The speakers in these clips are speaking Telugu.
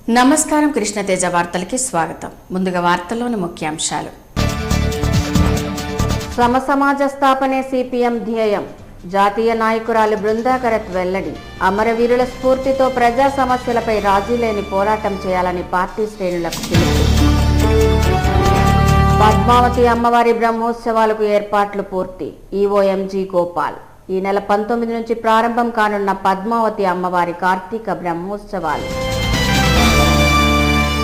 నమస్కారం. కృష్ణతేజ వార్తలకి స్వాగతం. ముందుగా వార్తల్లోని ముఖ్యాంశాలు. సమసమాజ స్థాపనే సిపిఎం ధ్యేయం. జాతీయ నాయకురాలు బృందా కరత్ వెల్లడి. అమరవీరుల స్ఫూర్తితో ప్రజా సమస్యలపై రాజీ లేని పోరాటం చేయాలని పార్టీ శ్రేణులకు పిలుపు. పద్మావతి అమ్మవారి బ్రహ్మోత్సవాలకు ఏర్పాట్లు పూర్తి. EO MG Gopal. ఈ నెల 19 నుంచి ప్రారంభం కానున్న పద్మావతి అమ్మవారి కార్తీక బ్రహ్మోత్సవాలు.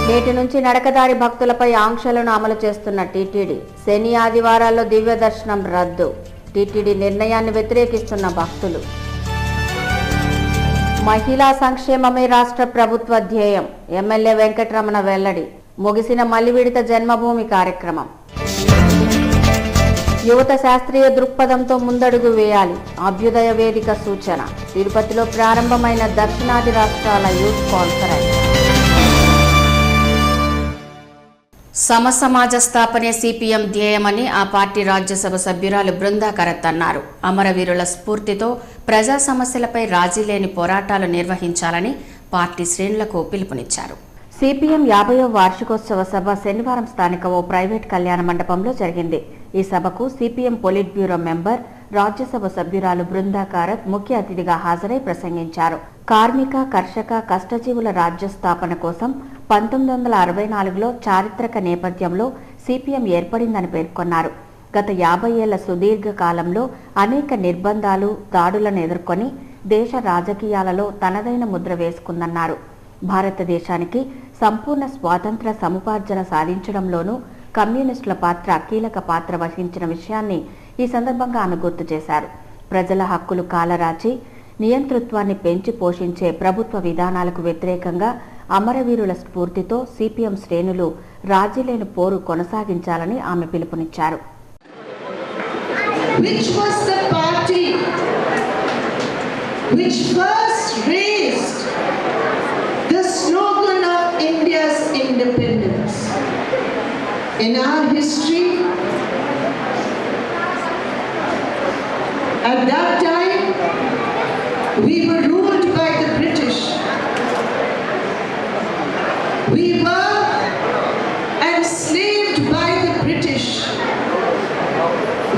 నేటి నుంచి నడకదారి భక్తులపై ఆంక్షలను అమలు చేస్తున్న టీటీడీ. శని ఆదివారాల్లో దివ్య దర్శనం రద్దు. టీటీడీ నిర్ణయాన్ని వ్యతిరేకిస్తున్న భక్తులు. మహిళా సంక్షేమమే రాష్ట్ర ప్రభుత్వ ధ్యేయం. ఎమ్మెల్యే వెంకటరమణ వెల్లడి. ముగిసిన మలివిడత జన్మభూమి కార్యక్రమం. యువత శాస్త్రీయ దృక్పథంతో ముందడుగు వేయాలి. అభ్యుదయ వేదిక సూచన. తిరుపతిలో ప్రారంభమైన దక్షిణాది రాష్ట్రాల యూత్ కాన్ఫరెన్స్. సమసమాజ స్థాపనే సిపిఎం ధ్యేయమని ఆ పార్టీ రాజ్యసభ సభ్యురాలు బృందా కరత్ అన్నారు. అమరవీరుల స్ఫూర్తితో ప్రజా సమస్యలపై రాజీ లేని పోరాటాలు నిర్వహించాలని పార్టీ శ్రేణులకు పిలుపునిచ్చారు. సిపిఎం 50వ వార్షికోత్సవ సభ శనివారం స్థానిక ఓ ప్రైవేట్ కళ్యాణ మండపంలో జరిగింది. ఈ సభకు CPM polit bureau member, Rajya Sabha సభ్యురాలు బృందా కరత్ ముఖ్య అతిథిగా హాజరై ప్రసంగించారు. కార్మిక, కర్షక, కష్టజీవుల రాజ్య స్థాపన కోసం 1964లో చారిత్రక నేపథ్యంలో సిపిఎం ఏర్పడిందని పేర్కొన్నారు. గత 50 ఏళ్ల సుదీర్ఘ కాలంలో అనేక నిర్బంధాలు, దాడులను ఎదుర్కొని దేశ రాజకీయాలలో తనదైన ముద్ర వేసుకుందన్నారు. భారతదేశానికి సంపూర్ణ స్వాతంత్ర సముపార్జన సాధించడంలోనూ కమ్యూనిస్టుల పాత్ర కీలక పాత్ర వహించిన విషయాన్ని ఈ సందర్భంగా ఆమె గుర్తు చేశారు. ప్రజల హక్కులు కాలరాచి నియంతృత్వాన్ని పెంచి పోషించే ప్రభుత్వ విధానాలకు వ్యతిరేకంగా అమరవీరుల స్ఫూర్తితో సిపిఎం శ్రేణులు రాజీలేని పోరు కొనసాగించాలని ఆమె పిలుపునిచ్చారు. In our history, at that time, we were ruled by the British. We were enslaved by the British.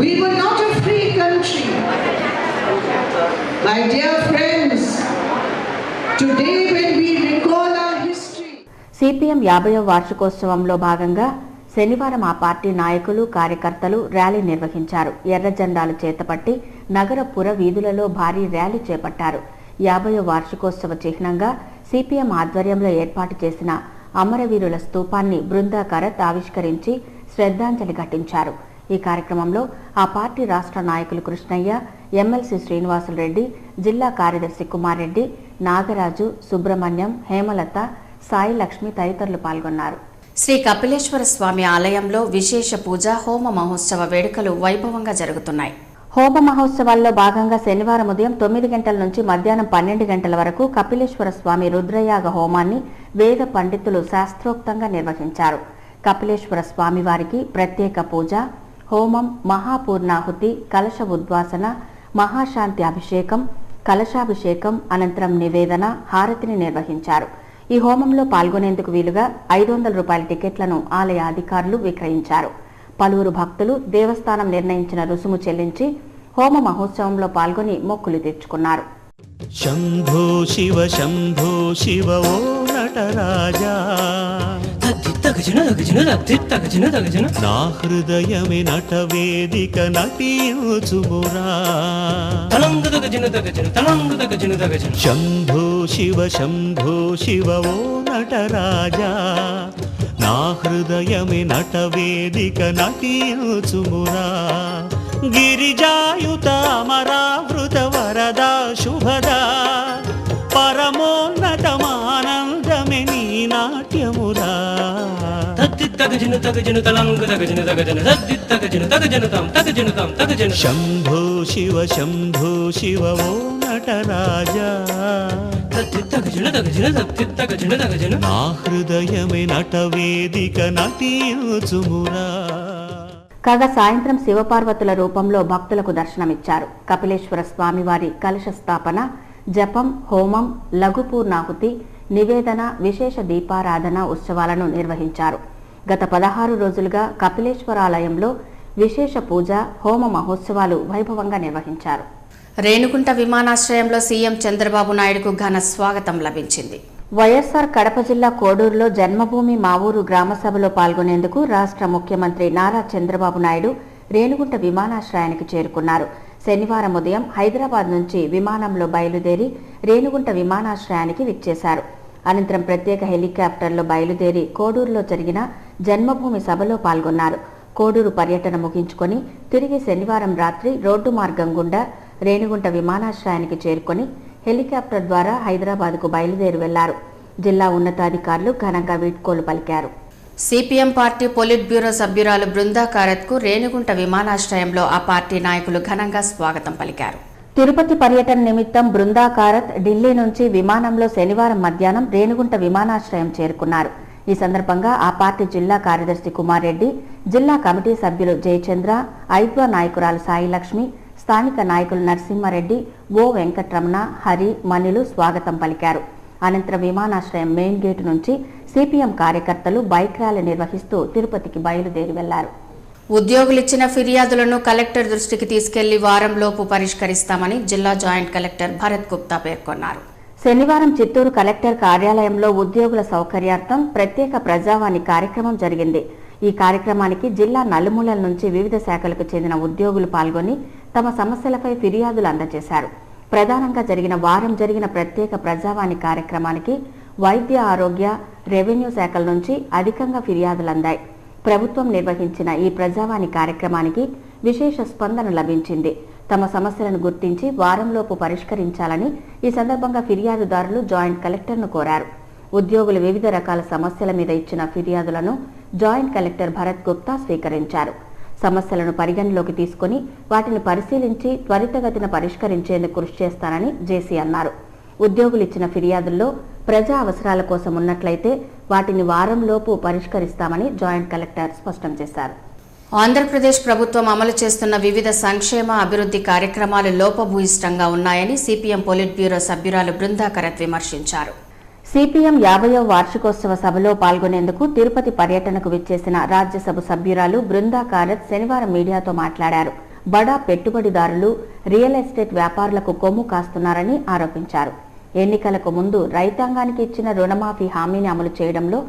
We were not a free country. My dear friends, today when we recall our history, CPM 50వ వార్షికోత్సవంలో భాగంగా శనివారం ఆ పార్టీ నాయకులు, కార్యకర్తలు ర్యాలీ నిర్వహించారు. ఎర్ర జెండాలు చేతపట్టి నగర పుర వీధులలో భారీ ర్యాలీ చేపట్టారు. 50వ వార్షికోత్సవ చిహ్నంగా సిపిఎం ఆధ్వర్యంలో ఏర్పాటు చేసిన అమరవీరుల స్తూపాన్ని బృందా కరత్ ఆవిష్కరించి శ్రద్ధాంజలి ఘటించారు. ఈ కార్యక్రమంలో ఆ పార్టీ రాష్ట్ర నాయకులు కృష్ణయ్య, ఎమ్మెల్సీ శ్రీనివాసులరెడ్డి, జిల్లా కార్యదర్శి కుమార్ రెడ్డి, నాగరాజు, సుబ్రహ్మణ్యం, హేమలత, సాయి లక్ష్మి తదితరులు పాల్గొన్నారు. శ్రీ కపిలేశ్వర స్వామి ఆలయంలో విశేష పూజ, హోమ మహోత్సవ వేడుకలు వైభవంగా జరుగుతున్నాయి. హోమ మహోత్సవాల్లో భాగంగా శనివారం ఉదయం 9 గంటల నుంచి మధ్యాహ్నం 12 గంటల వరకు కపిలేశ్వర స్వామి రుద్రయాగ హోమాన్ని వేద పండితులు శాస్త్రోక్తంగా నిర్వహించారు. కపిలేశ్వర స్వామి వారికి ప్రత్యేక పూజ, హోమం, మహాపూర్ణాహుతి, కలశ ఉద్వాసన, మహాశాంతి అభిషేకం, కలశాభిషేకం అనంతరం నివేదన, హారతిని నిర్వహించారు. ఈ హోమంలో పాల్గొనేందుకు వీలుగా 500 రూపాయల టికెట్లను ఆలయ అధికారులు విక్రయించారు. పలువురు భక్తులు దేవస్థానం నిర్ణయించిన రుసుము చెల్లించి హోమ మహోత్సవంలో పాల్గొని మొక్కులు తెచ్చుకున్నారు. శంభో శివ శంభో శివ ఓ నటరాజా, నా హృదయమే నటవేదిక నటించుమురా. శంభో శివ శంభో శివ ఓ నటరాజా, నా హృదయమే నటవేదిక నటించుమురా. గిరిజాయుత అమరావృత వరదా శుభదా, పరమోన్నతమానందమే నీ నాట్యమురా. శంభో శివ శంభో శివ ఓ నటరాజా, నా హృదయమే నటవేదిక నటించుమురా. కాగా సాయంత్రం శివపార్వతుల రూపంలో భక్తులకు దర్శనమిచ్చారు. కపిలేశ్వర స్వామివారి కలశ స్థాపన, జపం, హోమం, లఘుపూర్ణాహుతి, నివేదన, విశేష దీపారాధన ఉత్సవాలను నిర్వహించారు. గత 16 రోజులుగా కపిలేశ్వరాలయంలో విశేష పూజ, హోమ మహోత్సవాలు వైభవంగా నిర్వహించారు. రేణుగుంట విమానాశ్రయంలో సీఎం చంద్రబాబు నాయుడుకు ఘన స్వాగతం లభించింది. వైఎస్ఆర్ కడప జిల్లా కోడూరులో జన్మభూమి మా ఊరు గ్రామ సభలో పాల్గొనేందుకు రాష్ట్ర ముఖ్యమంత్రి నారా చంద్రబాబు నాయుడు రేణుగుంట విమానాశ్రయానికి చేరుకున్నారు. శనివారం ఉదయం హైదరాబాద్ నుంచి విమానంలో బయలుదేరి రేణుగుంట విమానాశ్రయానికి విచ్చేశారు. అనంతరం ప్రత్యేక హెలికాప్టర్లో బయలుదేరి కోడూరులో జరిగిన జన్మభూమి సభలో పాల్గొన్నారు. కోడూరు పర్యటన ముగించుకొని తిరిగి శనివారం రాత్రి రోడ్డు మార్గం గుండా రేణుగుంట విమానాశ్రయానికి చేరుకొని హెలికాప్టర్ ద్వారా హైదరాబాద్కు బయలుదేరి వెళ్లారు. జిల్లా ఉన్నతాధికారులు ఘనంగా వీడ్కోలు పలికారు. సిపిఎం పార్టీ పొలిట్ బ్యూరో సభ్యురాలు బృందా కారత్కు రేణుగుంట విమానాశ్రయంలో ఆ పార్టీ నాయకులు ఘనంగా స్వాగతం పలికారు. తిరుపతి పర్యటన నిమిత్తం బృందా కారత్ ఢిల్లీ నుంచి విమానంలో శనివారం మధ్యాహ్నం రేణుగుంట విమానాశ్రయం చేరుకున్నారు. ఈ సందర్భంగా ఆ పార్టీ జిల్లా కార్యదర్శి కుమార్ రెడ్డి, జిల్లా కమిటీ సభ్యులు జయచంద్ర, ఐద్వా నాయకురాలు సాయిలక్ష్మి, స్థానిక నాయకులు నరసింహారెడ్డి, ఓ వెంకట్రమణ, హరి, మణిలు స్వాగతం పలికారు. అనంతరం విమానాశ్రయం మెయిన్ గేటు నుంచి సిపిఎం కార్యకర్తలు బైక్ ర్యాలీ నిర్వహిస్తూ తిరుపతికి బయలుదేరి వెళ్లారు. ఉద్యోగులిచ్చిన ఫిర్యాదులను కలెక్టర్ దృష్టికి తీసుకెళ్లి వారంలోపు పరిష్కరిస్తామని జిల్లా జాయింట్ కలెక్టర్ భరత్ గుప్తా పేర్కొన్నారు. శనివారం చిత్తూరు కలెక్టర్ కార్యాలయంలో ఉద్యోగుల సౌకర్యార్థం ప్రత్యేక ప్రజావాణి కార్యక్రమం జరిగింది. ఈ కార్యక్రమానికి జిల్లా నలుమూలల నుంచి వివిధ శాఖలకు చెందిన ఉద్యోగులు పాల్గొని తమ సమస్యలపై ఫిర్యాదులు అందజేశారు. ప్రధానంగా జరిగిన ప్రత్యేక ప్రజావాణి కార్యక్రమానికి వైద్య, ఆరోగ్య, రెవెన్యూ శాఖల నుంచి అధికంగా ఫిర్యాదులు అందాయి. ప్రభుత్వం నిర్వహించిన ఈ ప్రజావాణి కార్యక్రమానికి విశేష స్పందన లభించింది. తమ సమస్యలను గుర్తించి వారంలోపు పరిష్కరించాలని ఈ సందర్భంగా ఫిర్యాదుదారులు జాయింట్ కలెక్టర్ను కోరారు. ఉద్యోగులు వివిధ రకాల సమస్యల మీద ఇచ్చిన ఫిర్యాదులను జాయింట్ కలెక్టర్ భరత్ గుప్తా స్వీకరించారు. సమస్యలను పరిగణలోకి తీసుకుని వాటిని పరిశీలించి త్వరితగతిన పరిష్కరించేందుకు కృషి చేస్తానని జేసీ అన్నారు. ఉద్యోగులు ఇచ్చిన ఫిర్యాదుల్లో ప్రజా అవసరాల కోసం ఉన్నట్లయితే వాటిని వారంలోపు పరిష్కరిస్తామని జాయింట్ కలెక్టర్ స్పష్టం చేశారు. ఆంధ్రప్రదేశ్ ప్రభుత్వం అమలు చేస్తున్న వివిధ సంక్షేమ అభివృద్ధి కార్యక్రమాలు లోపభూయిష్టంగా ఉన్నాయని సిపిఎం పొలిట్ బ్యూరో సభ్యురాలు బృందా కారత్ విమర్శించారు. సిపిఎం 50వ వార్షికోత్సవ సభలో పాల్గొనేందుకు తిరుపతి పర్యటనకు విచ్చేసిన రాజ్యసభ సభ్యురాలు బృందా కారత్ శనివారం మీడియాతో మాట్లాడారు. బడా పెట్టుబడిదారులు, రియల్ ఎస్టేట్ వ్యాపారులకు కొమ్ము కాస్తున్నారని ఆరోపించారు. ఎన్నికలకు ముందు రైతాంగానికి ఇచ్చిన రుణమాఫీ హామీని అమలు చేయడంలో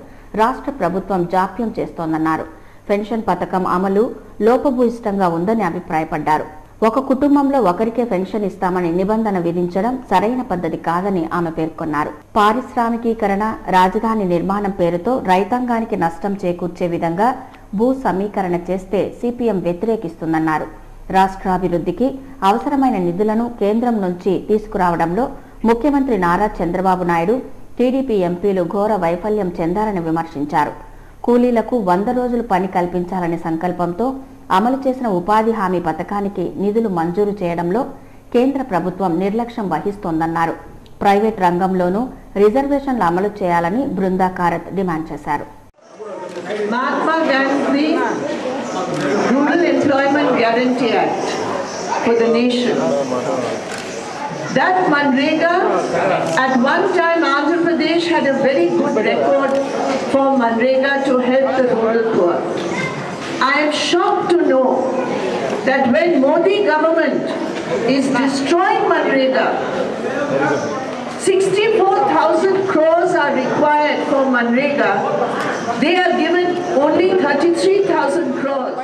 రాష్ట్ర ప్రభుత్వం జాప్యం చేస్తోందన్నారు. పెన్షన్ పథకం అమలు లోపభూయిష్టంగా ఉందని అభిప్రాయపడ్డారు. ఒక కుటుంబంలో ఒకరికే పెన్షన్ ఇస్తామని నిబంధన విధించడం సరైన పద్ధతి కాదని ఆమె పేర్కొన్నారు. పారిశ్రామికీకరణ, రాజధాని నిర్మాణం పేరుతో రైతాంగానికి నష్టం చేకూర్చే విధంగా భూ సమీకరణ చేస్తే సిపిఎం వ్యతిరేకిస్తుందన్నారు. రాష్ట్రాభివృద్ధికి అవసరమైన నిధులను కేంద్రం నుంచి తీసుకురావడంలో ముఖ్యమంత్రి నారా చంద్రబాబు నాయుడు, టీడీపీ ఎంపీలు ఘోర వైఫల్యం చెందారని విమర్శించారు. కూలీలకు 100 రోజులు పని కల్పించాలనే సంకల్పంతో అమలు చేసిన ఉపాధి హామీ పథకానికి నిధులు మంజూరు చేయడంలో కేంద్ర ప్రభుత్వం నిర్లక్ష్యం వహిస్తోందన్నారు. ప్రైవేట్ రంగంలోనూ రిజర్వేషన్లు అమలు చేయాలని బృందా కారత్ డిమాండ్ చేశారు. Mahatma Gandhi Rural Employment Guarantee Act for the nation. That Manrega, at one time Andhra Pradesh had a very good record for Manrega to help the rural poor. I am shocked to know that when Modi government is destroying Manrega, 64,000 crores are required for Manrega. They are given only 33,000 crores.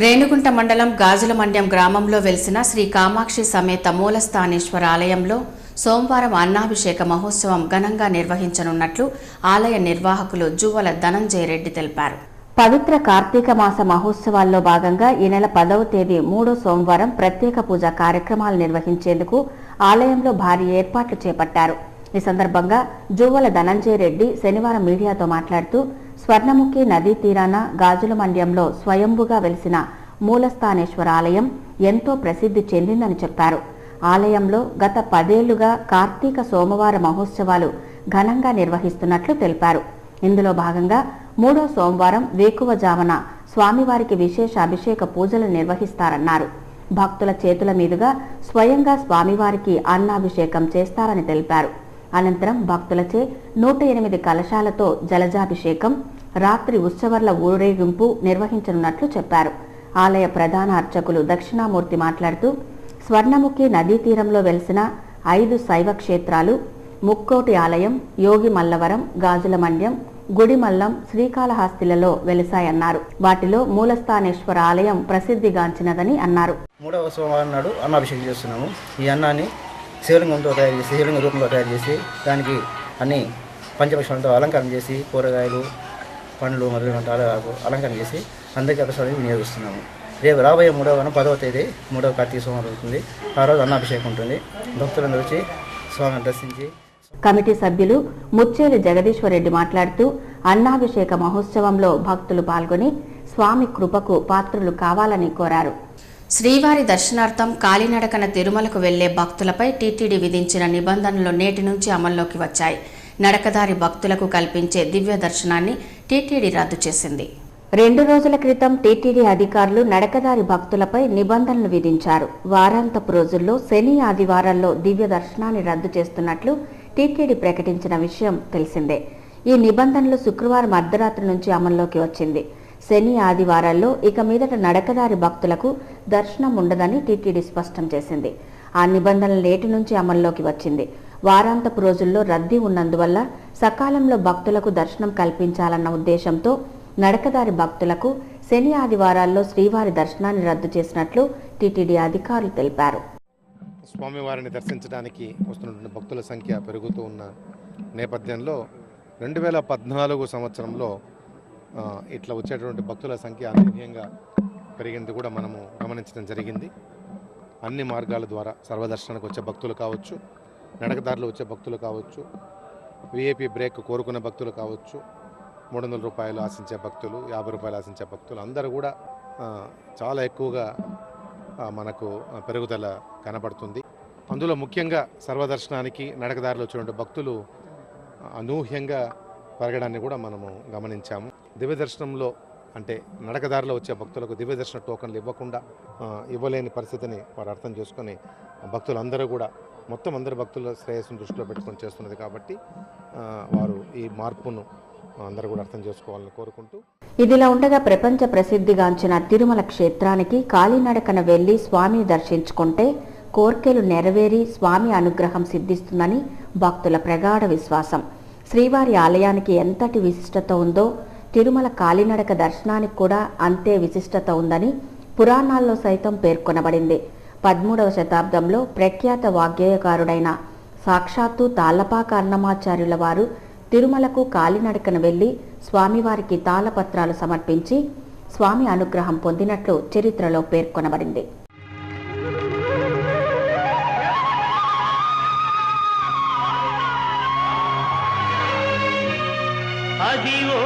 Renigunta మండలం గాజులమండ్యం గ్రామంలో వెలిసిన శ్రీ కామాక్షి సమేత మూలస్థానేశ్వర ఆలయంలో సోమవారం అన్నాభిషేక మహోత్సవం ఘనంగా నిర్వహించనున్నట్లు ఆలయ నిర్వాహకులు జువ్వల ధనంజయ రెడ్డి తెలిపారు. పవిత్ర కార్తీక మాస మహోత్సవాల్లో భాగంగా ఈ నెల 10వ తేదీ 3వ సోమవారం ప్రత్యేక పూజా కార్యక్రమాలు నిర్వహించేందుకు ఆలయంలో భారీ ఏర్పాట్లు చేపట్టారు. ఈ సందర్భంగా జువ్వల ధనంజయ రెడ్డి శనివారం మీడియాతో మాట్లాడుతూ స్వర్ణముఖి నదీ తీరాన గాజులమండ్యంలో స్వయంభుగా వెలిసిన మూలస్థానేశ్వర ఆలయం ఎంతో ప్రసిద్ధి చెందిందని చెప్పారు. ఆలయంలో గత 10 ఏళ్లుగా కార్తీక సోమవార మహోత్సవాలు ఘనంగా నిర్వహిస్తున్నట్లు తెలిపారు. ఇందులో భాగంగా 3వ సోమవారం వేకువజామున స్వామివారికి విశేష అభిషేక పూజలు నిర్వహిస్తారన్నారు. భక్తుల చేతుల మీదుగా స్వయంగా స్వామివారికి అన్నాభిషేకం చేస్తారని తెలిపారు. అనంతరం భక్తులచే 108 కలశాలతో జలజాభిషేకం, రాత్రి ఉత్సవాల ఊరేగింపు నిర్వహించనున్నట్లు చెప్పారు. ఆలయ ప్రధాన అర్చకులు దక్షిణామూర్తి మాట్లాడుతూ స్వర్ణముఖి నదీ తీరంలో వెలిసిన 5 శైవ క్షేత్రాలు, ముక్కోటి ఆలయం, యోగి మల్లవరం, గాజుల మండ్యం, గుడిమల్లం, శ్రీకాళహస్తిలలో వెలిశాయన్నారు. వాటిలో మూలస్థానేశ్వర ఆలయం ప్రసిద్ధిగాంచినదని అన్నారు. 3వ సోమవారం నాడు అన్నాభిషేకం చేస్తున్నాము. ఈ అన్నాన్ని శివలింగంతో తయారు చేసి, శివలింగ రూపంలో తయారు చేసి, దానికి అన్ని పంచపక్షాలతో అలంకరణ చేసి, కూరగాయలు, పండ్లు మొదలైన అలంకరణ చేసి అందరికీ ప్రసాదాన్ని వినియోగిస్తున్నాము. రేపు రాబోయే 10వ తేదీ 3వ కార్తీక సోమవారం అవుతుంది. ఆ రోజు అన్నాభిషేకం ఉంటుంది. భక్తులందరూ వచ్చి స్వామిని దర్శించి. కమిటీ సభ్యులు ముచ్చేలి జగదీశ్వరరెడ్డి మాట్లాడుతూ అన్నాభిషేక మహోత్సవంలో భక్తులు పాల్గొని స్వామి కృపకు పాత్రులు కావాలని కోరారు. శ్రీవారి దర్శనార్థం కాలినడకన తిరుమలకు వెళ్లే భక్తులపై టీటీడీ విధించిన నిబంధనలు నేటి నుంచి అమల్లోకి వచ్చాయి. నడకదారి భక్తులకు కల్పించే దివ్య దర్శనాన్ని టీటీడీ రద్దు చేసింది. 2 రోజుల క్రితం టీటీడీ అధికారులు నడకదారి భక్తులపై నిబంధనలు విధించారు. వారాంతపు రోజుల్లో శని, ఆదివారాల్లో దివ్య దర్శనాన్ని రద్దు చేస్తున్నట్లు టీటీడీ ప్రకటించిన విషయం తెలిసిందే. ఈ నిబంధనలు శుక్రవారం అర్ధరాత్రి నుంచి అమల్లోకి వచ్చింది. శని, ఆదివారాల్లో ఇక మీదట నడకదారి భక్తులకు దర్శనం ఉండదని టీటీడీ స్పష్టం చేసింది. ఆ నిబంధనలు నేటి నుంచి అమల్లోకి వచ్చింది. వారాంతపు రోజుల్లో రద్దీ ఉన్నందువల్ల సకాలంలో భక్తులకు దర్శనం కల్పించాలన్న ఉద్దేశంతో నడకదారి భక్తులకు శని, ఆదివారాల్లో శ్రీవారి దర్శనాన్ని రద్దు చేసినట్లు టీటీడీ అధికారులు తెలిపారు. స్వామివారిని దర్శించడానికి వస్తున్నటువంటి భక్తుల సంఖ్య పెరుగుతూ ఉన్న నేపథ్యంలో 2014 సంవత్సరంలో ఇట్లా వచ్చేటువంటి భక్తుల సంఖ్య అనూహ్యంగా పెరిగింది కూడా మనము గమనించడం జరిగింది. అన్ని మార్గాల ద్వారా సర్వదర్శనానికి వచ్చే భక్తులు కావచ్చు, నడకదారులు వచ్చే భక్తులు కావచ్చు, విఐపి బ్రేక్ కోరుకునే భక్తులు కావచ్చు, 300 రూపాయలు ఆశించే భక్తులు, 50 రూపాయలు ఆశించే భక్తులు అందరూ కూడా చాలా ఎక్కువగా మనకు పెరుగుదల కనబడుతుంది. అందులో ముఖ్యంగా సర్వదర్శనానికి నడకదారులు వచ్చినటువంటి భక్తులు అనూహ్యంగా పెరగడాన్ని కూడా మనము గమనించాము. దివ్య దర్శనంలో అంటే నడకదారిలో వచ్చే భక్తులకు దివ్య దర్శన టోకన్లు ఇవ్వలేని పరిస్థితిని వారు అర్థం చేసుకొని భక్తులందరూ కూడా మొత్తం అందరు భక్తుల శ్రేయస్సును దృష్టిలో పెట్టుకొని చేస్తున్నది కాబట్టి వారు ఈ మార్పును అందరూ కూడా అర్థం చేసుకోవాలని కోరుకుంటూ, ఇదిలా ఉండగా ప్రపంచ ప్రసిద్ధిగాంచిన తిరుమల క్షేత్రానికి కాలినడకన వెళ్లి స్వామిని దర్శించుకుంటే కోర్కెలు నెరవేరి స్వామి అనుగ్రహం సిద్ధిస్తుందని భక్తుల ప్రగాఢ విశ్వాసం. శ్రీవారి ఆలయానికి ఎంతటి విశిష్టత ఉందో తిరుమల కాలినడక దర్శనానికి కూడా అంతే విశిష్టత ఉందని పురాణాల్లో సైతం పేర్కొనబడింది. 13వ శతాబ్దంలో ప్రఖ్యాత వాగ్గేయకారుడైన సాక్షాత్తు తాళ్లపాక అన్నమాచార్యుల వారు తిరుమలకు కాలినడకన వెళ్లి స్వామివారికి తాళపత్రాలు సమర్పించి స్వామి అనుగ్రహం పొందినట్లు చరిత్రలో పేర్కొనబడింది. అదివో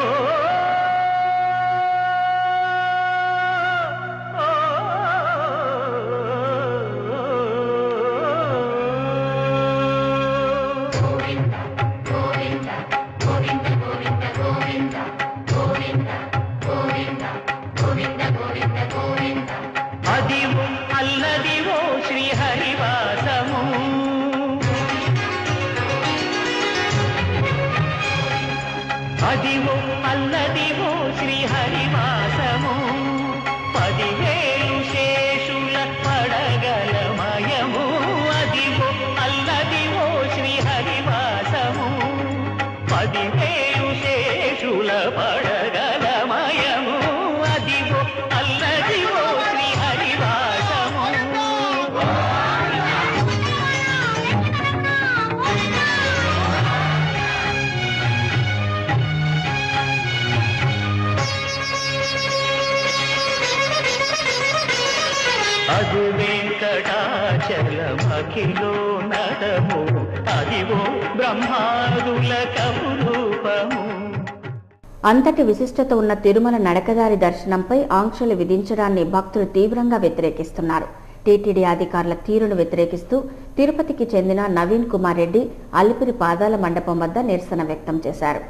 అల్లదివో శ్రీహరివాసము 10,000 శేషుల పడగలమయము. అదివో అల్లదివో శ్రీహరివాసము 10,000 శేషుల పడగలమయము. అదివో అల్లదివో శ్రీహరివాసము. అది వెంకటాచలమఖిలో నడము, అదివో బ్రహ్మాదుల కపురూపము. అంతటి విశిష్టత ఉన్న తిరుమల నడకదారి దర్శనంపై ఆంక్షలు విధించడాన్ని భక్తులు తీవ్రంగా వ్యతిరేకిస్తున్నారు. టీటీడీ అధికారుల తీరును వ్యతిరేకిస్తూ తిరుపతికి చెందిన నవీన్ కుమార్ రెడ్డి అలిపిరి పాదాల మండపం వద్ద నిరసన వ్యక్తం చేశారు.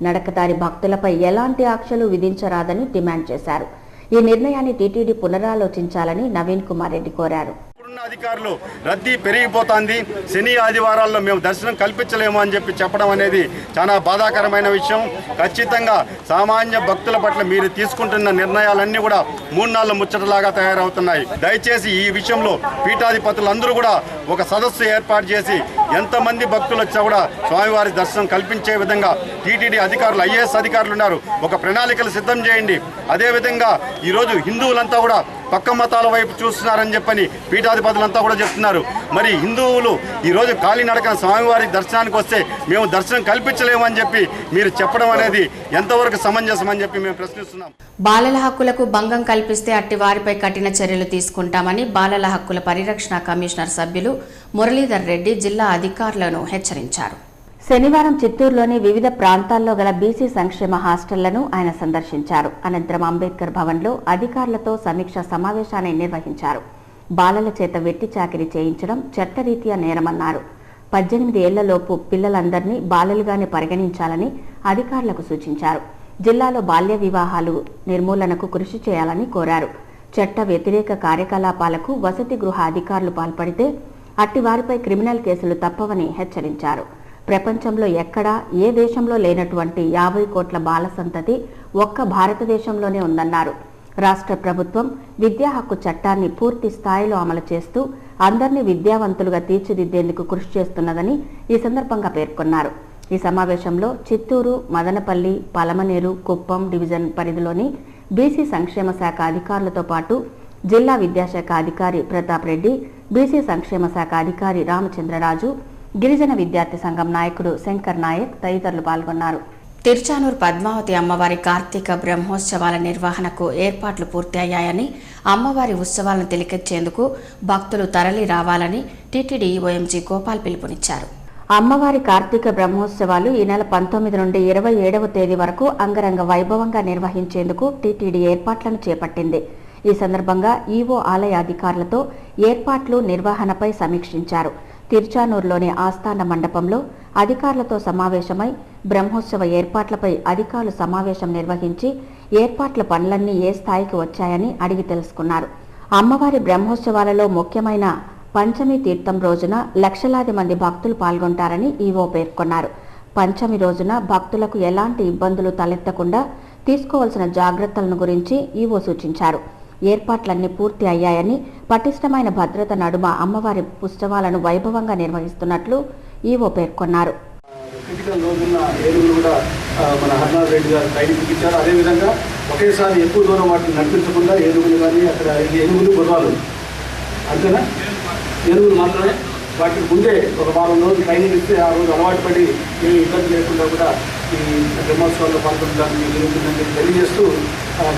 నడకదారి భక్తులపై ఎలాంటి ఆంక్షలు విధించరాదని డిమాండ్ చేశారు. ఈ నిర్ణయాన్ని టీటీడీ పునరాలోచించాలని నవీన్ కుమార్ రెడ్డి కోరారు. ఇప్పుడున్న అధికారులు రద్దీ పెరిగిపోతుంది, శని ఆదివారాల్లో మేము దర్శనం కల్పించలేము అని చెప్పడం అనేది చాలా బాధాకరమైన విషయం. ఖచ్చితంగా సామాన్య భక్తుల పట్ల మీరు తీసుకుంటున్న నిర్ణయాలన్నీ కూడా 3 నాళ్ళ ముచ్చటలాగా తయారవుతున్నాయి. దయచేసి ఈ విషయంలో పీఠాధిపతులందరూ కూడా ఒక సదస్సు ఏర్పాటు చేసి ఎంతమంది భక్తులు వచ్చా కూడా స్వామివారి దర్శనం కల్పించే విధంగా టీటీడీ అధికారులు, ఐఏఎస్ అధికారులు ఉన్నారు, ఒక ప్రణాళికలు సిద్ధం చేయండి. అదేవిధంగా ఈరోజు హిందువులంతా కూడా పక్క మతాల వైపు చూస్తున్నారని చెప్పని పీఠాధిపతులంతా కూడా చెప్తున్నారు. మరి హిందువులు ఈరోజు కాలినడకన స్వామివారి దర్శనానికి వస్తే మేము దర్శనం కల్పించలేమని చెప్పి మీరు చెప్పడం అనేది ఎంతవరకు సమంజసం అని చెప్పి మేము ప్రశ్నిస్తున్నాం. బాలల హక్కులకు భంగం కల్పిస్తే అట్టి వారిపై కఠిన చర్యలు తీసుకుంటామని బాలల హక్కుల పరిరక్షణ కమిషనర్ సభ్యులు మురళీధర్ రెడ్డి జిల్లా అధికారులను హెచ్చరించారు. శనివారం చిత్తూరులోని వివిధ ప్రాంతాల్లో గల బీసీ సంక్షేమ హాస్టళ్లను ఆయన సందర్శించారు. అనంతరం అంబేద్కర్ భవన్లో అధికారులతో సమీక్ష సమావేశాన్ని నిర్వహించారు. బాలల చేత వెట్టి చాకిరీ చేయించడం చట్టరీత్యా నేరమన్నారు. 18 ఏళ్లలోపు పిల్లలందరినీ బాలలుగానే పరిగణించాలని అధికారులకు సూచించారు. జిల్లాలో బాల్య వివాహాలు నిర్మూలనకు కృషి చేయాలని కోరారు. చట్ట వ్యతిరేక కార్యకలాపాలకు వసతి గృహ అధికారులు పాల్పడితే అట్టి వారిపై క్రిమినల్ కేసులు తప్పవని హెచ్చరించారు. ప్రపంచంలో ఎక్కడా ఏ దేశంలో లేనటువంటి 50 కోట్ల బాల సంతతి ఒక్క భారతదేశంలోనే ఉందన్నారు. రాష్ట్ర ప్రభుత్వం విద్యా హక్కు చట్టాన్ని పూర్తి స్థాయిలో అమలు చేస్తూ అందరినీ విద్యావంతులుగా తీర్చిదిద్దేందుకు కృషి చేస్తున్నదని ఈ సందర్భంగా పేర్కొన్నారు. ఈ సమావేశంలో చిత్తూరు, మదనపల్లి, పలమనేరు, కుప్పం డివిజన్ పరిధిలోని బీసీ సంక్షేమ శాఖ అధికారులతో పాటు జిల్లా విద్యాశాఖ అధికారి ప్రతాప్ రెడ్డి, బీసీ సంక్షేమ శాఖ అధికారి రామచంద్రరాజు, గిరిజన విద్యార్థి సంఘం నాయకుడు శంకర్ నాయక్ తదితరులు పాల్గొన్నారు. తిరుచానూరు పద్మావతి అమ్మవారి కార్తీక బ్రహ్మోత్సవాల నిర్వహణకు ఏర్పాట్లు పూర్తి అయ్యాయని, అమ్మవారి ఉత్సవాలను తిలకించేందుకు భక్తులు తరలి రావాలని టీటీడీ ఓఎంజీ గోపాల్ పిలుపునిచ్చారు. అమ్మవారి కార్తీక బ్రహ్మోత్సవాలు ఈ నెల 19 నుండి 27వ తేదీ వరకు అంగరంగ వైభవంగా నిర్వహించేందుకు టీటీడీ ఏర్పాట్లను చేపట్టింది. ఈ సందర్భంగా ఈవో ఆలయ అధికారులతో ఏర్పాట్లు నిర్వహణపై సమీక్షించారు. తిరుచానూరులోని ఆస్థాన మండపంలో అధికారులతో సమావేశమై బ్రహ్మోత్సవ ఏర్పాట్లపై అధికారులు సమావేశం నిర్వహించి ఏర్పాట్ల పనులన్నీ ఏ స్థాయికి వచ్చాయని అడిగి తెలుసుకున్నారు. అమ్మవారి బ్రహ్మోత్సవాలలో ముఖ్యమైన పంచమి తీర్థం రోజున లక్షలాది మంది భక్తులు పాల్గొంటారని ఈవో పేర్కొన్నారు. పంచమి రోజున భక్తులకు ఎలాంటి ఇబ్బందులు తలెత్తకుండా తీసుకోవాల్సిన జాగ్రత్తలను గురించి ఈవో సూచించారు. ఏర్పాట్లన్నీ పూర్తి అయ్యాయని, పటిష్టమైన భద్రత నడుమ అమ్మవారి ఉత్సవాలను వైభవంగా నిర్వహిస్తున్నట్లు ఈవో పేర్కొన్నారు. క్రిటికల్ రోజున్న ఏనుగులు కూడా మన హర్నాథ్ రెడ్డి గారు ట్రైనింగ్ ఇచ్చారు. అదేవిధంగా ఒకేసారి ఎక్కువ దూరం వాటిని నడిపించకుండా ఏనుగులు కానీ అక్కడ ఏనుగులు గుర్రాలు అంతేనా, ఏనుగులు మాత్రమే వాటికి ముందే ఒక వారం రోజులు ట్రైనింగ్ ఇస్తే ఆ రోజు అలవాటు పడి ఏ ఇబ్బంది లేకుండా కూడా ఈ బ్రహ్మోత్సవాల్లో పాల్గొనడానికి జరుగుతుందని తెలియజేస్తూ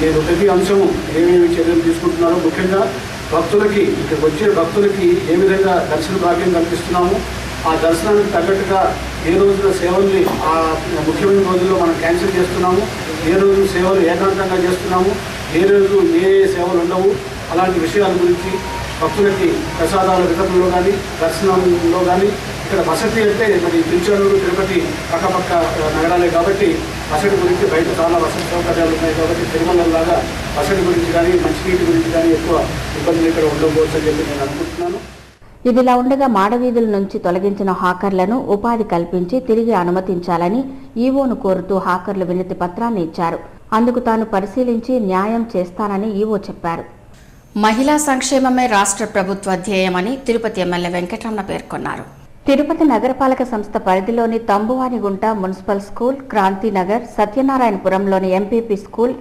నేను ప్రతి అంశం ఏమేమి చర్యలు తీసుకుంటున్నారో, ముఖ్యంగా భక్తులకి ఇక్కడికి వచ్చే భక్తులకి ఏ విధంగా దర్శన భాగ్యం కల్పిస్తున్నాము, ఆ దర్శనానికి తగ్గట్టుగా ఏ రోజుల సేవల్ని ఆ ముఖ్యమైన రోజుల్లో మనం క్యాన్సిల్ చేస్తున్నాము, ఏ రోజు సేవలు ఏకాంతంగా చేస్తున్నాము, ఏ రోజు ఏ సేవలు ఉండవు, అలాంటి విషయాల గురించి భక్తులకి ప్రసాదాల వితరణలో కానీ దర్శనంలో కానీ ఇక్కడ వసతి అంటే మరి తిరుచానూరు, తిరుపతి పక్కపక్క నగరాలే కాబట్టి వసతి గురించి బయట చాలా వసతి సౌకర్యాలు ఉన్నాయి కాబట్టి తిరుమలలాగా వసతి గురించి కానీ మంచినీటి గురించి కానీ ఎక్కువ ఇబ్బందులు ఇక్కడ ఉండకపోవచ్చు అని చెప్పి నేను అనుకుంటున్నాను. ఇదిలా ఉండగా మాడవీధుల నుంచి తొలగించిన హాకర్లను ఉపాధి కల్పించి తిరిగి అనుమతించాలని ఈవోను కోరుతూ హాకర్లు వినతి పత్రాన్ని ఇచ్చారు. అందుకు తాను పరిశీలించి న్యాయం చేస్తానని ఈవో చెప్పారు. మహిళా సంక్షేమమే రాష్ట్ర ప్రభుత్వ ధ్యేయమని తిరుపతి ఎమ్మెల్యే వెంకటరమణ పేర్కొన్నారు. తిరుపతి నగరపాలక సంస్థ పరిధిలోని తంబువానిగుంట మున్సిపల్ స్కూల్, క్రాంతినగర్, సత్యనారాయణపురంలోని ఎంపీపీ స్కూల్,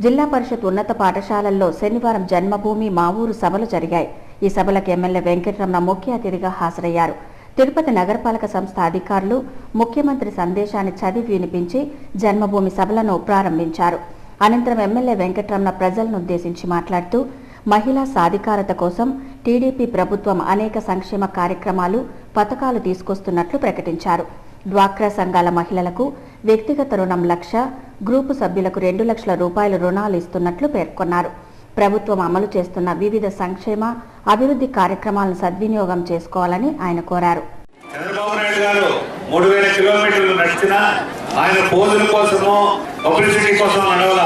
జిల్లా పరిషత్ ఉన్నత పాఠశాలల్లో శనివారం జన్మభూమి మా ఊరు సభలు జరిగాయి. ఈ సభలకు ఎమ్మెల్యే వెంకటరమణ ముఖ్య అతిథిగా హాజరయ్యారు. తిరుపతి నగరపాలక సంస్థ అధికారులు ముఖ్యమంత్రి సందేశాన్ని చదివి వినిపించి జన్మభూమి సభలను ప్రారంభించారు. అనంతరం ఎమ్మెల్యే వెంకటరమణ ప్రజలను ఉద్దేశించి మాట్లాడుతూ మహిళా సాధికారత కోసం టీడీపీ ప్రభుత్వం అనేక సంక్షేమ కార్యక్రమాలు, పథకాలు తీసుకొస్తున్నట్లు ప్రకటించారు. డ్వాక్రా సంఘాల మహిళలకు వ్యక్తిగత రుణం 1,00,000, గ్రూపు సభ్యులకు 2 లక్షల రూపాయల రుణాలు ఇస్తున్నట్లు పేర్కొన్నారు. ప్రభుత్వం అమలు చేస్తున్న వివిధ సంక్షేమ, అభివృద్ధి కార్యక్రమాలను సద్వినియోగం చేసుకోవాలని ఆయన కోరారు. చంద్రబాబు నాయుడు గారు 3,000 కిలోమీటర్లు నడిచినా ఆయన పోజుల కోసమో పబ్లిసిటీ కోసం నడవల.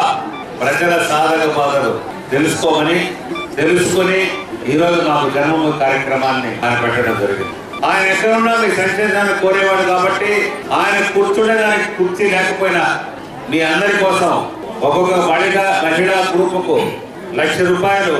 ప్రజల సాధక బాధలు తెలుసుకొని ఈరోజు మాకు జన్మభూమి కార్యక్రమాన్ని ఆయన పెట్టడం జరిగింది. ఆయన ఎక్కడ ఉన్నా మీ సంక్షేమాన్ని కోరేవాడు కాబట్టి ఆయన కూర్చుండడానికి కుర్చీ లేకపోయినా మీ అందరి కోసం ఒక్కొక్క మహిళా గ్రూపుకు ₹1,00,000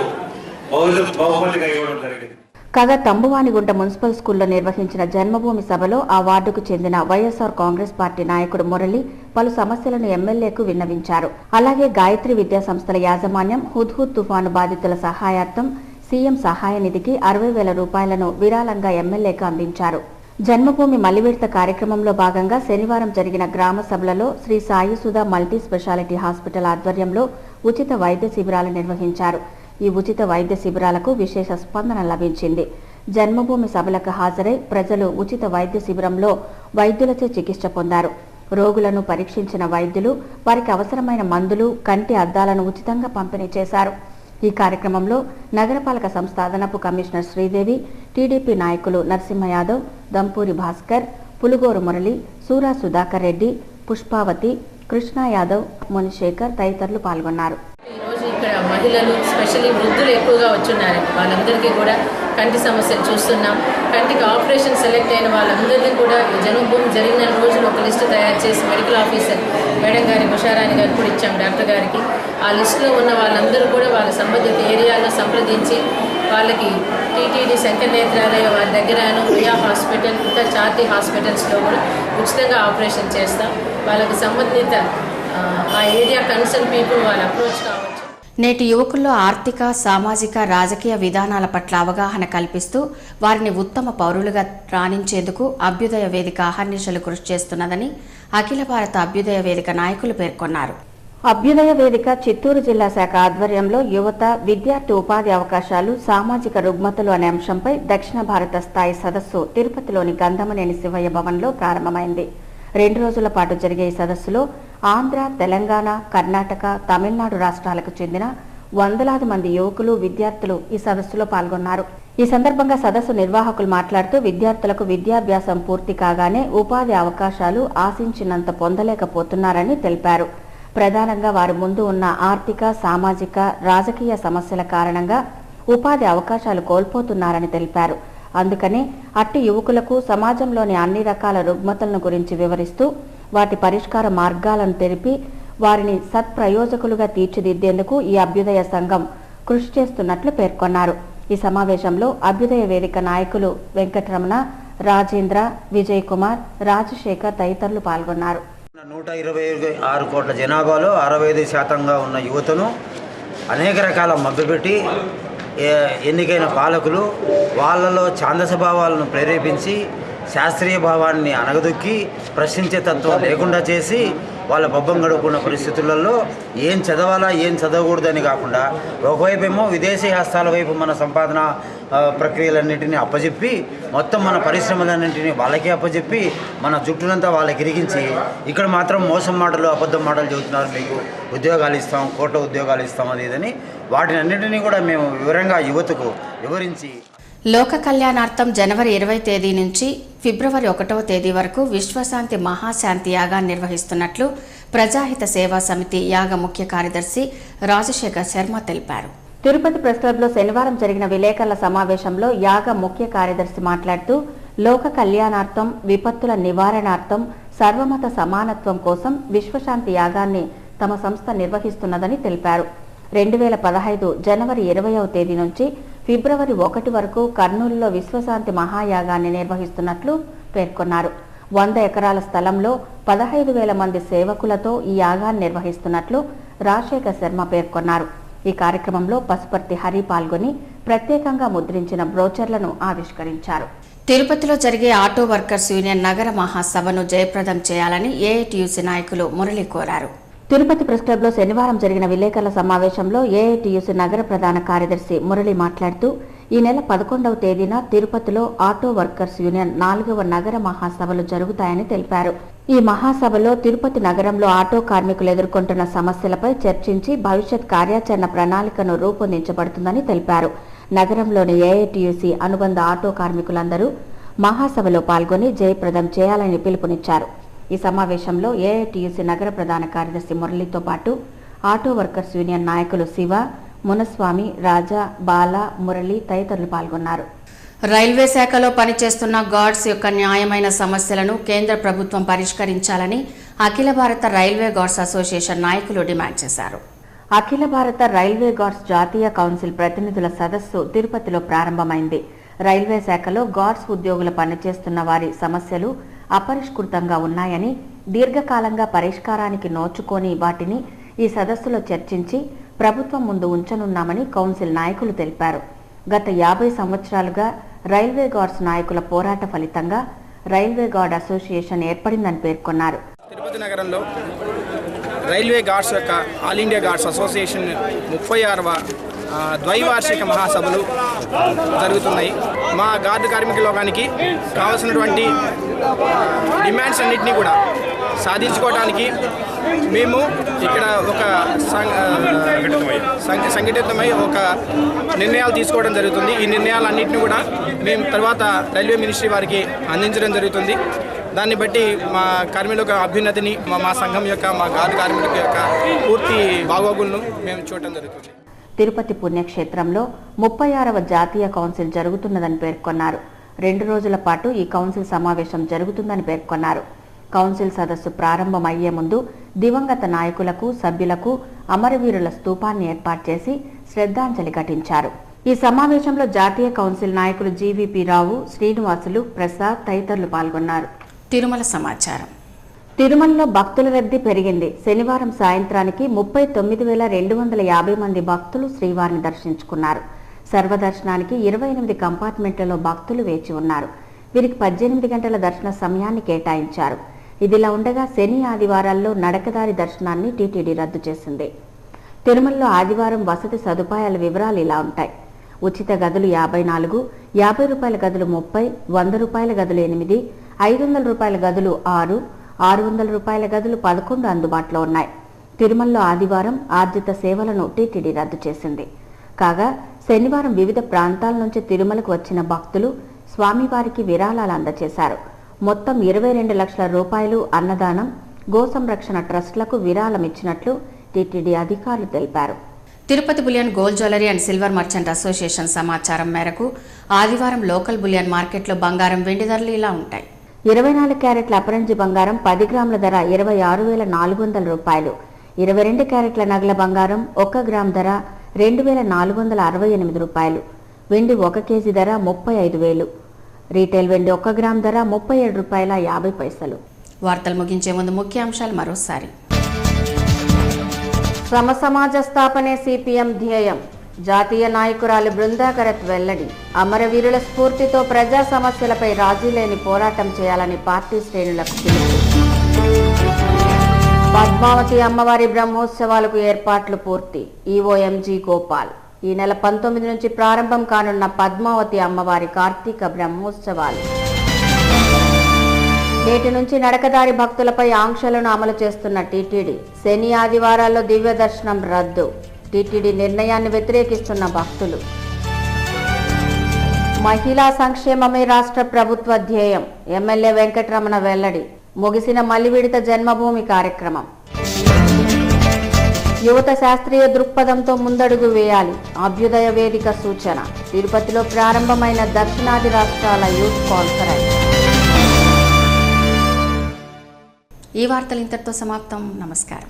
బహుమతిగా ఇవ్వడం జరిగింది. కాగా తంబువానిగుంట మున్సిపల్ స్కూల్లో నిర్వహించిన జన్మభూమి సభలో ఆ వార్డుకు చెందిన వైఎస్ఆర్ కాంగ్రెస్ పార్టీ నాయకుడు మురళి పలు సమస్యలను ఎమ్మెల్యేకు విన్నవించారు. అలాగే గాయత్రి విద్యా సంస్థల యాజమాన్యం హుద్హుద్ తుఫాను బాధితుల సహాయార్థం సీఎం సహాయ నిధికి 60,000 రూపాయలను విరాళంగా ఎమ్మెల్యేకు అందించారు. జన్మభూమి మలివిడత కార్యక్రమంలో భాగంగా శనివారం జరిగిన గ్రామ సభలలో Sri Saisudha multi speciality hospital ఆధ్వర్యంలో ఉచిత వైద్య శిబిరాలు నిర్వహించారు. ఈ ఉచిత వైద్య శిబిరాలకు విశేష స్పందన లభించింది. జన్మభూమి సభలకు హాజరై ప్రజలు ఉచిత వైద్య శిబిరంలో వైద్యులచే చికిత్స పొందారు. రోగులను పరీక్షించిన వైద్యులు వారికి అవసరమైన మందులు, కంటి అద్దాలను ఉచితంగా పంపిణీ చేశారు. ఈ కార్యక్రమంలో నగరపాలక సంస్థ అదనపు కమిషనర్ శ్రీదేవి, టీడీపీ నాయకులు నరసింహ యాదవ్, దంపూరి భాస్కర్, పులుగోరు మురళి, సూరా సుధాకర్ రెడ్డి, పుష్పావతి, కృష్ణా యాదవ్, మునిశేఖర్ తదితరులు పాల్గొన్నారు. ఈరోజు ఇక్కడ మహిళలు స్పెషల్లీ వృద్ధులు ఎక్కువగా వచ్చున్నారండి. వాళ్ళందరికీ కూడా కంటి సమస్యలు చూస్తున్నాం. కంటికి ఆపరేషన్ సెలెక్ట్ అయిన వాళ్ళందరినీ కూడా ఈ జన్మభూమి జరిగిన రోజులు ఒక లిస్టు తయారు చేసి మెడికల్ ఆఫీసర్ మేడం గారి ఉషారాణి గారు కూడా ఇచ్చాం డాక్టర్ గారికి. ఆ లిస్టులో ఉన్న వాళ్ళందరూ కూడా వాళ్ళ సంబంధిత ఏరియాలో సంప్రదించి వాళ్ళకి టీటీడీ శంకర్ నేత్రాలయ వారి దగ్గరను రియా హాస్పిటల్ ఇంకా చార్టీ హాస్పిటల్స్లో కూడా ఉచితంగా ఆపరేషన్ చేస్తాం. వాళ్ళకి సంబంధిత ఆ ఏరియా కన్సర్న్ పీపుల్ వాళ్ళు అప్రోచ్ కావచ్చు. నేటి యువకుల్లో ఆర్థిక, సామాజిక, రాజకీయ విధానాల పట్ల అవగాహన కల్పిస్తూ వారిని ఉత్తమ పౌరులుగా రాణించేందుకు అభ్యుదయ వేదిక అహర్నిశలు కృషి చేస్తున్నదని అఖిల భారత అభ్యుదయ వేదిక నాయకులు పేర్కొన్నారు. అభ్యుదయ వేదిక చిత్తూరు జిల్లా శాఖ ఆధ్వర్యంలో యువత, విద్యార్థి ఉపాధి అవకాశాలు, సామాజిక రుగ్మతలు అనే అంశంపై దక్షిణ భారత స్థాయి సదస్సు తిరుపతిలోని గంధమనేని శివయ్య భవన్లో ప్రారంభమైంది. 2 రోజుల పాటు జరిగే ఈ సదస్సులో ఆంధ్ర, తెలంగాణ, కర్ణాటక, తమిళనాడు రాష్ట్రాలకు చెందిన వందలాది మంది యువకులు, విద్యార్థులు ఈ సదస్సులో పాల్గొన్నారు. ఈ సందర్భంగా సదస్సు నిర్వాహకులు మాట్లాడుతూ విద్యార్థులకు విద్యాభ్యాసం పూర్తి కాగానే ఉపాధి అవకాశాలు ఆశించినంత పొందలేకపోతున్నారని తెలిపారు. ప్రధానంగా వారి ముందు ఉన్న ఆర్థిక, సామాజిక, రాజకీయ సమస్యల కారణంగా ఉపాధి అవకాశాలు కోల్పోతున్నారని తెలిపారు. అందుకనే అట్టి యువకులకు సమాజంలోని అన్ని రకాల రుగ్మతలను గురించి వివరిస్తూ వాటి పరిష్కార మార్గాలను తెలిపి వారిని సత్ప్రయోజకులుగా తీర్చిదిద్దేందుకు ఈ అభ్యుదయ సంఘం కృషి చేస్తున్నట్లు పేర్కొన్నారు. ఈ సమావేశంలో అభ్యుదయ వేదిక నాయకులు వెంకటరమణ, రాజేంద్ర, విజయ్ కుమార్, రాజశేఖర్ తదితరులు పాల్గొన్నారు. 126 కోట్ల జనాభాలో 65% ఉన్న యువతను అనేక రకాల మభ్యపెట్టి ఎన్నికైన పాలకులు వాళ్ళలో ఛాందస భావాలను ప్రేరేపించి శాస్త్రీయ భావాన్ని అణగదొక్కి ప్రశ్నించే తత్వం లేకుండా చేసి వాళ్ళ పబ్బం గడుపుకున్న పరిస్థితులలో ఏం చదవాలా ఏం చదవకూడదని కాకుండా ఒకవైపేమో విదేశీ హస్తాల వైపు మన సంపాదన ప్రక్రియలన్నింటినీ అప్పచెప్పి మొత్తం మన పరిశ్రమలన్నింటినీ వాళ్ళకే అప్పచెప్పి మన జుట్టునంతా వాళ్ళకి ఇరిగించి ఇక్కడ మాత్రం మోసం మాటలు, అబద్ధం మాటలు చెబుతున్నారు. మీకు ఉద్యోగాలు ఇస్తాం, కోట్ల ఉద్యోగాలు ఇస్తాం అది ఇదని వాటిని అన్నింటినీ కూడా మేము వివరంగా యువతకు వివరించి లోక కళ్యాణార్థం జనవరి 20 తేదీ నుంచి ఫిబ్రవరి 1వ తేదీ వరకు విశ్వశాంతి మహాశాంతి యాగాన్ని నిర్వహిస్తున్నట్లు ప్రజాహిత సేవా సమితి యాగ ముఖ్య కార్యదర్శి రాజశేఖర్ శర్మ తెలిపారు. తిరుపతి ప్రెస్ క్లబ్లో శనివారం జరిగిన విలేకరుల సమావేశంలో యాగ ముఖ్య కార్యదర్శి మాట్లాడుతూ లోక కళ్యాణార్థం, విపత్తుల నివారణార్థం, సర్వమత సమానత్వం కోసం విశ్వశాంతి యాగాన్ని తమ సంస్థ నిర్వహిస్తున్నదని తెలిపారు. 2015 జనవరి 20వ తేదీ నుంచి ఫిబ్రవరి 1 వరకు కర్నూలులో విశ్వశాంతి మహాయాగాన్ని నిర్వహిస్తున్నట్లు పేర్కొన్నారు. 100 ఎకరాల స్థలంలో 15,000 మంది సేవకులతో ఈ యాగాన్ని నిర్వహిస్తున్నట్లు రాజశేఖర్ శర్మ పేర్కొన్నారు. ఈ కార్యక్రమంలో పసుపర్తి హరి పాల్గొని ప్రత్యేకంగా ముద్రించిన బ్రోచర్లను ఆవిష్కరించారు. తిరుపతిలో జరిగే ఆటో వర్కర్స్ యూనియన్ నగర మహాసభను జయప్రదం చేయాలని ఏఐటీయూసీ నాయకులు మురళి కోరారు. తిరుపతి ప్రెస్ క్లబ్లో శనివారం జరిగిన విలేకరుల సమావేశంలో ఏఐటీయూసీ నగర ప్రధాన కార్యదర్శి మురళి మాట్లాడుతూ ఈ నెల 11వ తేదీన తిరుపతిలో ఆటో వర్కర్స్ యూనియన్ 4వ నగర మహాసభలు జరుగుతాయని తెలిపారు. ఈ మహాసభలో తిరుపతి నగరంలో ఆటో కార్మికులు ఎదుర్కొంటున్న సమస్యలపై చర్చించి భవిష్యత్ కార్యాచరణ ప్రణాళికను రూపొందించబడుతుందని తెలిపారు. నగరంలోని ఏఐటీయూసీ అనుబంధ ఆటో కార్మికులందరూ మహాసభలో పాల్గొని జయప్రదం చేయాలని పిలుపునిచ్చారు. ఈ సమావేశంలో ఏఐటీయూసీ నగర ప్రధాన కార్యదర్శి మురళితో పాటు ఆటో వర్కర్స్ యూనియన్ నాయకులు శివ, మునస్వామి, రాజా, బాల, మురళి తదితరులు పాల్గొన్నారు. రైల్వే శాఖలో పనిచేస్తున్న గార్డ్స్ యొక్క న్యాయమైన సమస్యలను కేంద్ర ప్రభుత్వం పరిష్కరించాలని అఖిల భారత రైల్వే గార్డ్స్ అసోసియేషన్ నాయకులు డిమాండ్ చేశారు. అఖిల భారత రైల్వే గార్డ్స్ జాతీయ కౌన్సిల్ ప్రతినిధుల సదస్సు తిరుపతిలో ప్రారంభమైంది. రైల్వే శాఖలో గార్డ్స్ ఉద్యోగులు పనిచేస్తున్న వారి సమస్యలు అపరిష్కృతంగా ఉన్నాయని, దీర్ఘకాలంగా పరిష్కారానికి నోచుకొని వాటిని ఈ సదస్సులో చర్చించి ప్రభుత్వం ముందు ఉంచనున్నామని కౌన్సిల్ నాయకులు తెలిపారు. గత 50 సంవత్సరాలుగా రైల్వే గార్డ్స్ నాయకుల పోరాట ఫలితంగా రైల్వే గార్డ్ అసోసియేషన్ ఏర్పడిందని పేర్కొన్నారు. తిరుపతి నగరంలో రైల్వే గార్డ్స్ యొక్క ఆల్ ఇండియా గార్డ్స్ అసోసియేషన్ 36వ ద్వైవార్షిక మహాసభలు జరుగుతున్నాయి. మా గార్డు కార్మిక లోకానికి కావాల్సినటువంటి డిమాండ్స్ అన్నింటినీ కూడా సాధించుకోవడానికి మేము ఇక్కడ ఒక సంఘటితమై ఒక నిర్ణయాలు తీసుకోవడం జరుగుతుంది. ఈ నిర్ణయాలన్నింటినీ కూడా మేము తర్వాత రైల్వే మినిస్ట్రీ వారికి అందించడం జరుగుతుంది. దాన్ని బట్టి మా కార్మికుల అభ్యున్నతిని మా సంఘం యొక్క మా గార్డు కార్మికుల యొక్క పూర్తి బాగోగులను మేము చూడటం జరుగుతుంది. తిరుపతి పుణ్యక్షేత్రంలో 36వ జాతీయ కౌన్సిల్ జరుగుతున్నదని పేర్కొన్నారు. 2 రోజుల పాటు ఈ కౌన్సిల్ సమావేశం జరుగుతుందని పేర్కొన్నారు. కౌన్సిల్ సదస్సు ప్రారంభమయ్యే ముందు దివంగత నాయకులకు, సభ్యులకు అమరవీరుల స్తూపాన్ని ఏర్పాటు చేసి శ్రద్ధాంజలి ఘటించారు. ఈ సమావేశంలో జాతీయ కౌన్సిల్ నాయకులు జీవీపీ రావు, శ్రీనివాసులు, ప్రసాద్ తదితరులు పాల్గొన్నారు. తిరుమల సమాచారం. తిరుమలలో భక్తుల రద్దీ పెరిగింది. శనివారం సాయంత్రానికి 39,250 మంది భక్తులు శ్రీవారిని దర్శించుకున్నారు. సర్వదర్శనానికి 28 కంపార్ట్మెంట్లలో భక్తులు వేచి ఉన్నారు. వీరికి 18 గంటల దర్శన సమయాన్ని కేటాయించారు. ఇదిలా ఉండగా శని, ఆదివారాల్లో నడకదారి దర్శనాన్ని టీటీడీ రద్దు చేసింది. తిరుమలలో ఆదివారం వసతి సదుపాయాల వివరాలు ఇలా ఉంటాయి. ఉచిత గదులు 54, 50 రూపాయల గదులు 30, 100 రూపాయల గదులు 8, 500 రూపాయల గదులు 6, 600 రూపాయల గదులు 11 అందుబాటులో ఉన్నాయి. తిరుమలలో ఆదివారం ఆర్జిత సేవలను టీటీడీ రద్దు చేసింది. కాగా శనివారం వివిధ ప్రాంతాల నుంచి తిరుమలకు వచ్చిన భక్తులు స్వామివారికి విరాళాలు అందజేశారు. మొత్తం 22 లక్షల రూపాయలు అన్నదానం, గో సంరక్షణ ట్రస్టులకు విరాళం ఇచ్చినట్లు టీటీడీ అధికారులు తెలిపారు. Tirupati bullion gold jewellery and silver merchant association సమాచారం మేరకు ఆదివారం లోకల్ బులియన్ మార్కెట్లో బంగారం, వెండి ధరలు ఇలా ఉంటాయి. 24 క్యారెట్ల అపరంజి బంగారం 10 గ్రాముల ధర 26,400 రూపాయలు. 22 క్యారెట్ల నగల బంగారం 1 గ్రామ్ ధర 2,468 రూపాయలు. వెండి 1 కేజీ ధర 35,000. రీటైల్ వెండి 1 గ్రామ్ ధర 37 రూపాయల 50 పైసలు. వార్తలు ముగించే ముందు ముఖ్యాంశాలు మరోసారి. సమసమాజ స్థాపనే సిపిఎం ధ్యేయం. జాతీయ నాయకురాలు బృందాకరత్ వెల్లడి. అమరవీరుల స్ఫూర్తితో ప్రజా సమస్యలపై రాజీ లేని పోరాటం చేయాలని పార్టీ శ్రేణులకు పిలుపు. పద్మావతి అమ్మవారి బ్రహ్మోత్సవాలకు ఏర్పాట్లు పూర్తి. ఈఓఎంజీ గోపాల్. ఈ నెల 19 నుంచి ప్రారంభం కానున్న పద్మావతి అమ్మవారి కార్తీక బ్రహ్మోత్సవాలు. నేటి నుంచి నడకదారి భక్తులపై ఆంక్షలను అమలు చేస్తున్న టీటీడీ. శని, ఆదివారాల్లో దివ్య దర్శనం రద్దు. టీటీడీ నిర్ణయాన్ని వ్యతిరేకిస్తున్న భక్తులు. మహిళా సంక్షేమమే రాష్ట్ర ప్రభుత్వ ధ్యేయం. ఎమ్మెల్యే వెంకటరమణ వెల్లడి. ముగిసిన మలివిడత జన్మభూమి కార్యక్రమం. యువత శాస్త్రీయ దృక్పథంతో ముందడుగు వేయాలి. అభ్యుదయ వేదిక సూచన. తిరుపతిలో ప్రారంభమైన దక్షిణాది రాష్ట్రాల యూత్ కాన్ఫరెన్స్. ఈ వార్తలు ఇంతటితో సమాప్తం. నమస్కారం.